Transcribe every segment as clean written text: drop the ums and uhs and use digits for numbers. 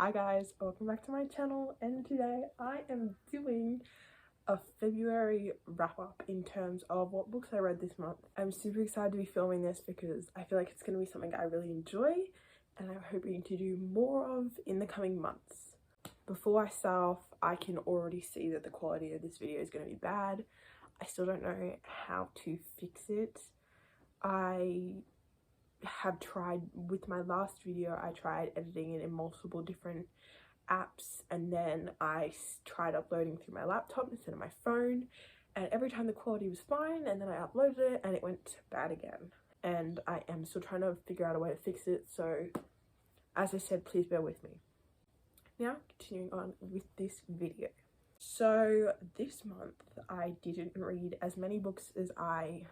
Hi guys, welcome back to my channel, and today I am doing a February wrap up in terms of what books I read this month. I'm super excited to be filming this because I feel like it's going to be something I really enjoy and I'm hoping to do more of in the coming months. Before I start off, I can already see that the quality of this video is going to be bad. I still don't know how to fix it. I have tried, with my last video, I tried editing it in multiple different apps, and then I tried uploading through my laptop instead of my phone, and every time the quality was fine, and then I uploaded it and it went bad again, and I am still trying to figure out a way to fix it. So as I said, please bear with me. Now continuing on with this video. So this month I didn't read as many books as I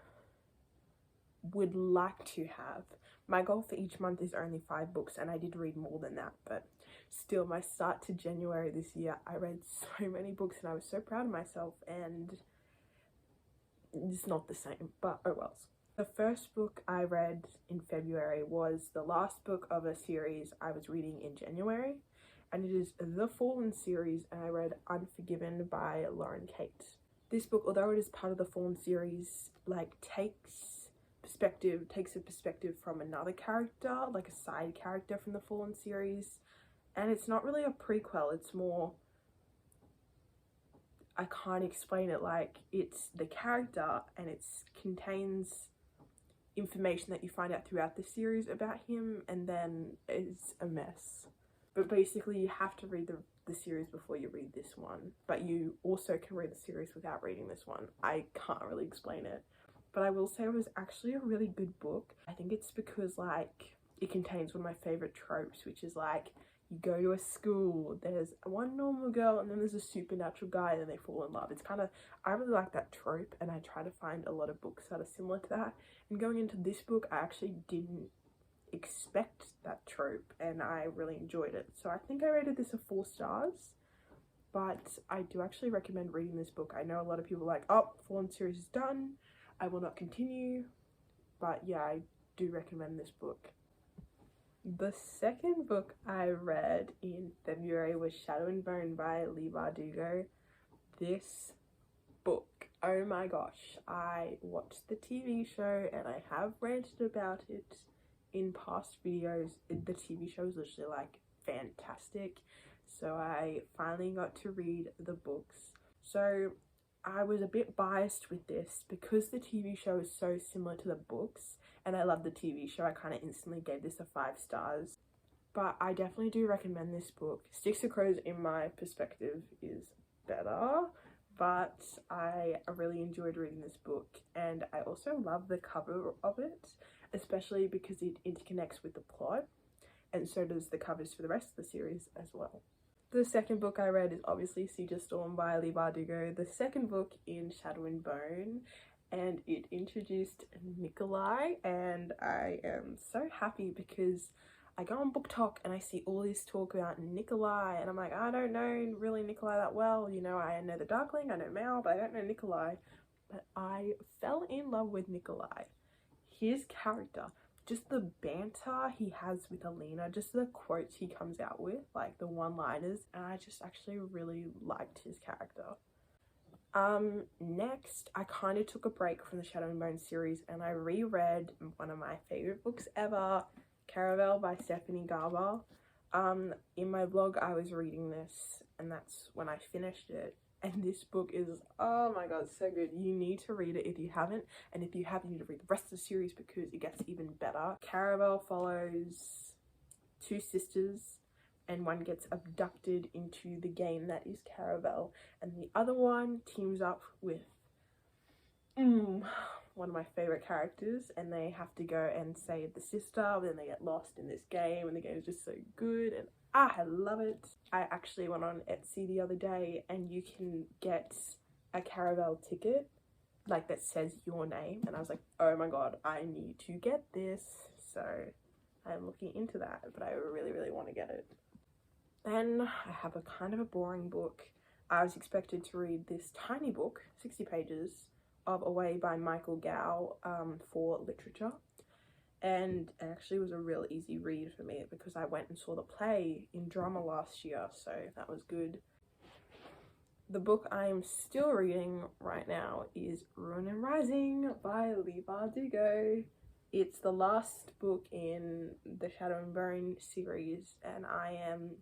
would like to have. My goal for each month is only 5 books, and I did read more than that, but still, my start to January this year, I read so many books and I was so proud of myself, and it's not the same, but oh well. The first book I read in February was the last book of a series I was reading in January, and it is the Fallen series, and I read Unforgiven by Lauren Kate. This book, although it is part of the Fallen series, takes a perspective from another character, like a side character from the Fallen series, and it's not really a prequel, it's more, I can't explain it, it's the character and it contains information that you find out throughout the series about him, and then it's a mess. But basically you have to read the series before you read this one, but you also can read the series without reading this one. I can't really explain it. But I will say it was actually a really good book. I think it's because it contains one of my favorite tropes, which is you go to a school, there's one normal girl and then there's a supernatural guy and then they fall in love. It's kind of, I really like that trope, and I try to find a lot of books that are similar to that. And going into this book, I actually didn't expect that trope and I really enjoyed it. So I think I rated this a 4 stars. But I do actually recommend reading this book. I know a lot of people are like, oh, Fallen series is done, I will not continue, but yeah, I do recommend this book. The second book I read in February was Shadow and Bone by Leigh Bardugo. This book, oh my gosh, I watched the TV show and I have ranted about it in past videos. The TV show is literally fantastic, so I finally got to read the books. So I was a bit biased with this because the TV show is so similar to the books and I love the TV show. I kind of instantly gave this a 5 stars, but I definitely do recommend this book. Sticks of Crows, in my perspective, is better, but I really enjoyed reading this book, and I also love the cover of it, especially because it interconnects with the plot, and so does the covers for the rest of the series as well. The second book I read is obviously Cedar Storm by Leigh Bardugo, the second book in Shadow and Bone, and it introduced Nikolai, and I am so happy because I go on Book Talk and I see all this talk about Nikolai, and I'm like, I don't know really Nikolai that well, you know, I know the Darkling, I know Mal, but I don't know Nikolai. But I fell in love with Nikolai. His character, just the banter he has with Alina, just the quotes he comes out with, the one-liners, and I just actually really liked his character. Next, I kind of took a break from the Shadow and Bone series and I reread one of my favorite books ever, Caravel by Stephanie Garber. In my vlog I was reading this and that's when I finished it. And this book is, oh my god, so good. You need to read it if you haven't, and if you have, you need to read the rest of the series because it gets even better. Caravel follows 2 sisters, and one gets abducted into the game that is Caravel, and the other one teams up with one of my favorite characters, and they have to go and save the sister, but then they get lost in this game, and the game is just so good, and I love it. I actually went on Etsy the other day and you can get a Caravel ticket that says your name, and I was like, oh my god, I need to get this. So I'm looking into that, but I really want to get it. Then I have a kind of a boring book. I was expected to read this tiny book, 60 pages, of Away by Michael Gow for literature, and it actually was a real easy read for me because I went and saw the play in drama last year, so that was good. The book I'm still reading right now is Ruin and Rising by Leigh Bardugo. It's the last book in the Shadow and Bone series, and I am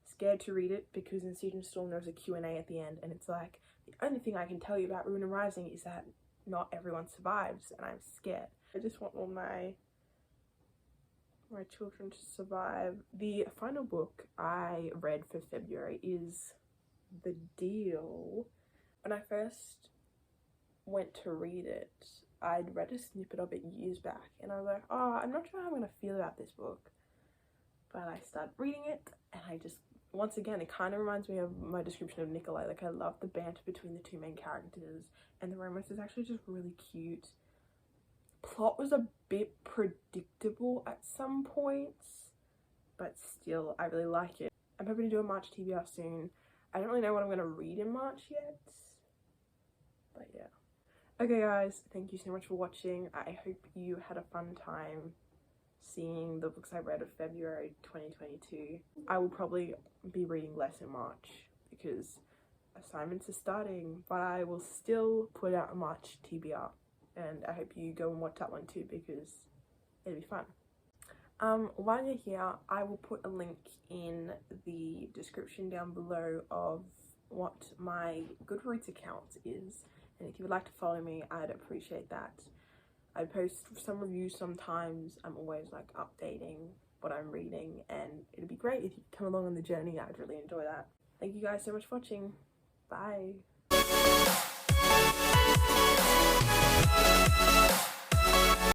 scared to read it because in Cedar Storm there's a Q&A at the end, and it's like, the only thing I can tell you about Ruin and Rising is that not everyone survives, and I'm scared. I just want all my children to survive. The final book I read for February is The Deal. When I first went to read it, I'd read a snippet of it years back, and I was like, oh, I'm not sure how I'm going to feel about this book. But I started reading it, and I just, once again, it kind of reminds me of my description of Nikolai. Like, I love the banter between the two main characters, and the romance is actually just really cute. Plot was a bit predictable at some points, but still, I really like it. I'm hoping to do a March TBR soon. I don't really know what I'm going to read in March yet, but yeah. Okay guys, thank you so much for watching. I hope you had a fun time seeing the books I read of February 2022. I will probably be reading less in March because assignments are starting, but I will still put out a March TBR, and I hope you go and watch that one too because it'll be fun. While you're here, I will put a link in the description down below of what my Goodreads account is, and if you would like to follow me, I'd appreciate that. I post some reviews sometimes. I'm always like updating what I'm reading, and it'd be great if you come along on the journey. I'd really enjoy that. Thank you guys so much for watching. Bye.